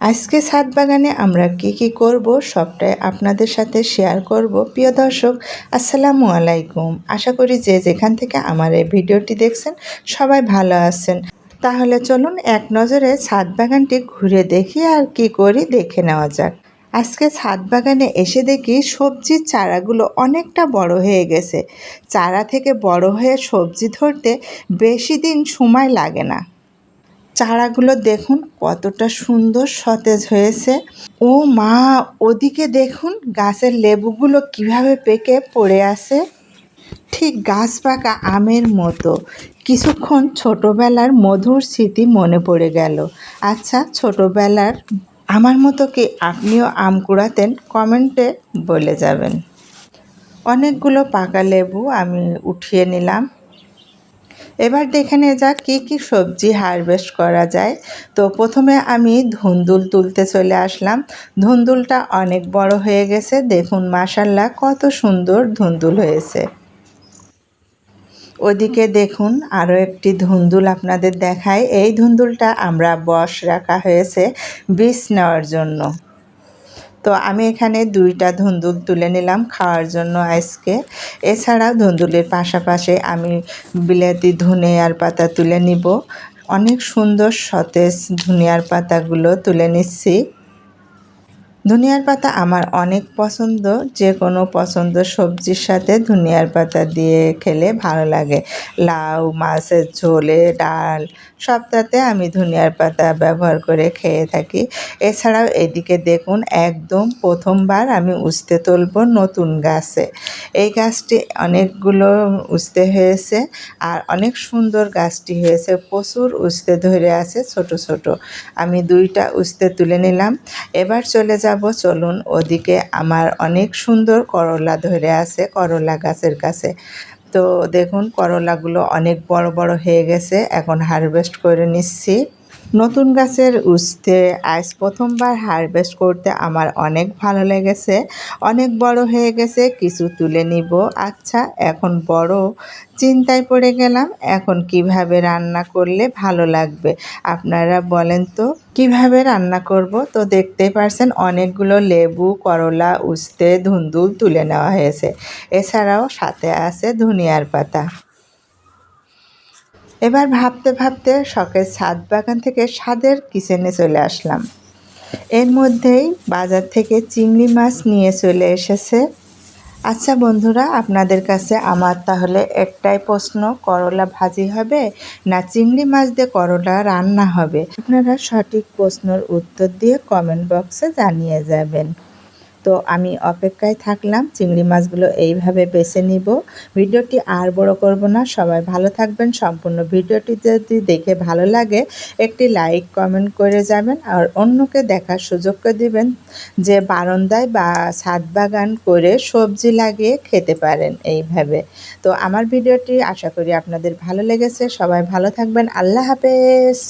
আজকে ছাদ বাগানে আমরা কি করব সবটাই আপনাদের সাথে শেয়ার করব। প্রিয় দর্শক, আসসালামু আলাইকুম। আশা করি যে যেখান থেকে আমার এই ভিডিওটি দেখছেন সবাই ভালো আছেন। তাহলে চলুন এক নজরে ছাদ বাগানটি ঘুরে দেখি আর কি করি দেখে নেওয়া যাক। আজকে ছাদ বাগানে এসে দেখি সবজির চারাগুলো অনেকটা বড় হয়ে গেছে। চারা থেকে বড় হয়ে সবজি ধরতে বেশি দিন সময় লাগে না। চারাগুলো দেখুন কতটা সুন্দর সতেজ হয়েছে। ও মা, ওদিকে দেখুন গাছের লেবুগুলো কিভাবে পেকে পড়ে আছে, ঠিক গাছ পাকা আমের মতো। কিছুক্ষণ ছোটবেলার মধুর স্মৃতি মনে পড়ে গেল। আচ্ছা, ছোটবেলার আমার মতো কি আপনিও আম কুড়াতেন? কমেন্টে বলে যাবেন। অনেকগুলো পাকা লেবু আমি উঠিয়ে নিলাম। এবার দেখে নিয়ে যাক কী সবজি হারভেস্ট করা যায়। তো প্রথমে আমি ধুন্দুল তুলতে চলে আসলাম। ধুন্দুলটা অনেক বড় হয়ে গেছে, দেখুন মাশাআল্লাহ কত সুন্দর ধুন্দুল হয়েছে। ওদিকে দেখুন আরও একটি ধুন্দুল আপনাদের দেখায়। এই ধুন্দুলটা আমরা বস রাখা হয়েছে বীজ নেওয়ার জন্য। তো আমি এখানে 2টা ধুন্দুল তুলে নিলাম খাওয়ার জন্য আজকে। এছাড়াও ধুন্দুলের পাশাপাশি আমি বিলাতি ধনিয়ার পাতা তুলে নিব। অনেক সুন্দর সতেজ ধনিয়ার পাতাগুলো তুলে নিচ্ছি। ধনিয়ার পাতা আমার অনেক পছন্দ, যে কোনো পছন্দ সবজির সাথে ধনিয়ার পাতা দিয়ে খেলে ভালো লাগে। লাউ, মাছের ঝোলে, ডাল সবটাতে আমি ধনিয়ার পাতা ব্যবহার করে খেয়ে থাকি। এছাড়াও এদিকে দেখুন একদম প্রথমবার আমি উস্তে তুলব নতুন গাছে। এই গাছটি অনেকগুলো উস্তে হয়েছে আর অনেক সুন্দর গাছটি হয়েছে, প্রচুর উস্তে ধরে আছে ছোট ছোট। আমি 2টা উস্তে তুলে নিলাম। এবার চলে যাব, চলুন ওদিকে আমার অনেক সুন্দর করলা ধরে আছে করলা গাছের কাছে। তো দেখুন করলাগুলো অনেক বড় বড় হয়ে গেছে, এখন হারভেস্ট করে নিচ্ছি। নতুন গাছের উস্তে আজ প্রথমবার হারভেস্ট করতে আমার অনেক ভালো লেগেছে। অনেক বড় হয়ে গেছে, কিছু তুলে নিব। আচ্ছা, এখন বড় চিন্তায় পড়ে গেলাম, এখন কিভাবে রান্না করলে ভালো লাগবে আপনারা বলেন তো কিভাবে রান্না করব। তো দেখতেই পারছেন অনেকগুলো লেবু, করলা, উস্তে, ধুন্দুল তুলে নেওয়া হয়েছে। এছাড়াও সাথে আছে ধনিয়ার পাতা। এবার ভাবতে ভাবতে শখের ছাদ বাগান থেকে স্বাদের কিচেনে চলে আসলাম। এর মধ্যেই বাজার থেকে চিংড়ি মাছ নিয়ে চলে এসেছে। আচ্ছা বন্ধুরা, আপনাদের কাছে আমার তাহলে একটাই প্রশ্ন, করলা ভাজি হবে না চিংড়ি মাছ দিয়ে করলা রান্না হবে? আপনারা সঠিক প্রশ্নের উত্তর দিয়ে কমেন্ট বক্সে জানিয়ে যাবেন। তো আমি অপেক্ষায় থাকলাম, চিংড়ি মাছগুলো এইভাবে বেছে নিব। ভিডিওটি আর বড় করব না, সবাই ভালো থাকবেন। সম্পূর্ণ ভিডিওটি যদি দেখে ভালো লাগে একটি লাইক কমেন্ট করে যাবেন আর অন্যকে দেখার সুযোগ করে দিবেন, যে বারান্দায় বা ছাদ বাগান করে সবজি লাগিয়ে খেতে পারেন এইভাবে। তো আমার ভিডিওটি আশা করি আপনাদের ভালো লেগেছে। সবাই ভালো থাকবেন। আল্লাহ হাফেজ।